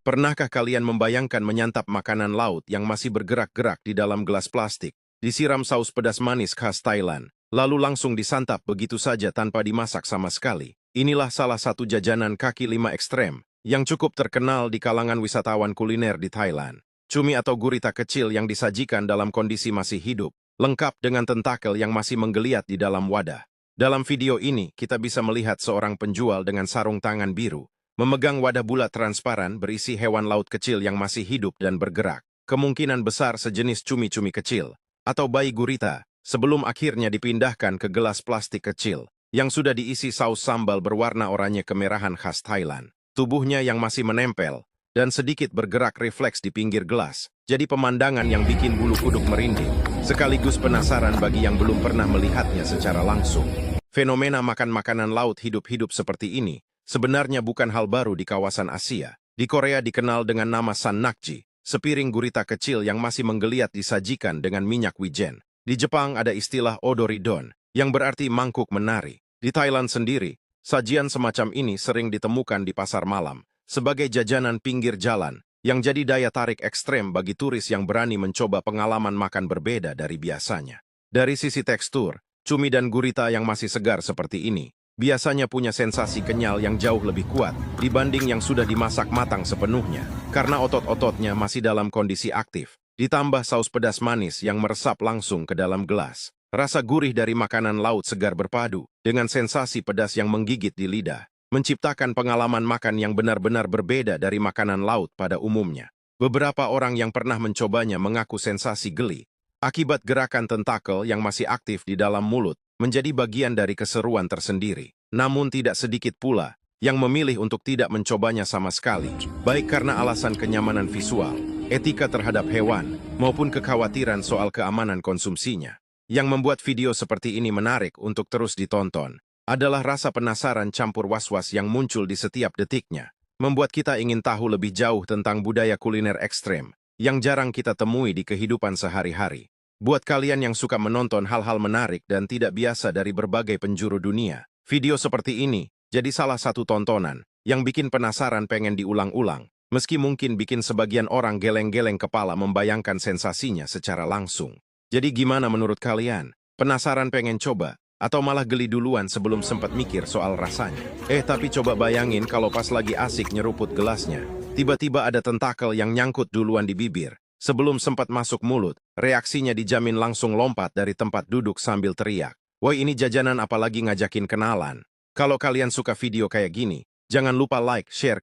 Pernahkah kalian membayangkan menyantap makanan laut yang masih bergerak-gerak di dalam gelas plastik, disiram saus pedas manis khas Thailand, lalu langsung disantap begitu saja tanpa dimasak sama sekali? Inilah salah satu jajanan kaki lima ekstrem yang cukup terkenal di kalangan wisatawan kuliner di Thailand. Cumi atau gurita kecil yang disajikan dalam kondisi masih hidup, lengkap dengan tentakel yang masih menggeliat di dalam wadah. Dalam video ini, kita bisa melihat seorang penjual dengan sarung tangan biru, memegang wadah bulat transparan berisi hewan laut kecil yang masih hidup dan bergerak. Kemungkinan besar sejenis cumi-cumi kecil, atau bayi gurita, sebelum akhirnya dipindahkan ke gelas plastik kecil, yang sudah diisi saus sambal berwarna oranye kemerahan khas Thailand. Tubuhnya yang masih menempel, dan sedikit bergerak refleks di pinggir gelas, jadi pemandangan yang bikin bulu kuduk merinding, sekaligus penasaran bagi yang belum pernah melihatnya secara langsung. Fenomena makan makanan laut hidup-hidup seperti ini sebenarnya bukan hal baru di kawasan Asia. Di Korea dikenal dengan nama sannakji, sepiring gurita kecil yang masih menggeliat disajikan dengan minyak wijen. Di Jepang ada istilah odoridon, yang berarti mangkuk menari. Di Thailand sendiri, sajian semacam ini sering ditemukan di pasar malam, sebagai jajanan pinggir jalan, yang jadi daya tarik ekstrem bagi turis yang berani mencoba pengalaman makan berbeda dari biasanya. Dari sisi tekstur, cumi dan gurita yang masih segar seperti ini biasanya punya sensasi kenyal yang jauh lebih kuat dibanding yang sudah dimasak matang sepenuhnya, karena otot-ototnya masih dalam kondisi aktif. Ditambah saus pedas manis yang meresap langsung ke dalam gelas. Rasa gurih dari makanan laut segar berpadu dengan sensasi pedas yang menggigit di lidah, menciptakan pengalaman makan yang benar-benar berbeda dari makanan laut pada umumnya. Beberapa orang yang pernah mencobanya mengaku sensasi geli akibat gerakan tentakel yang masih aktif di dalam mulut, menjadi bagian dari keseruan tersendiri. Namun tidak sedikit pula yang memilih untuk tidak mencobanya sama sekali, baik karena alasan kenyamanan visual, etika terhadap hewan, maupun kekhawatiran soal keamanan konsumsinya. Yang membuat video seperti ini menarik untuk terus ditonton adalah rasa penasaran campur was-was yang muncul di setiap detiknya, membuat kita ingin tahu lebih jauh tentang budaya kuliner ekstrem yang jarang kita temui di kehidupan sehari-hari. Buat kalian yang suka menonton hal-hal menarik dan tidak biasa dari berbagai penjuru dunia, video seperti ini jadi salah satu tontonan yang bikin penasaran pengen diulang-ulang, meski mungkin bikin sebagian orang geleng-geleng kepala membayangkan sensasinya secara langsung. Jadi gimana menurut kalian? Penasaran pengen coba? Atau malah geli duluan sebelum sempat mikir soal rasanya? Tapi coba bayangin kalau pas lagi asik nyeruput gelasnya, tiba-tiba ada tentakel yang nyangkut duluan di bibir. Sebelum sempat masuk mulut, reaksinya dijamin langsung lompat dari tempat duduk sambil teriak, "Woi, ini jajanan apalagi ngajakin kenalan." Kalau kalian suka video kayak gini, jangan lupa like, share,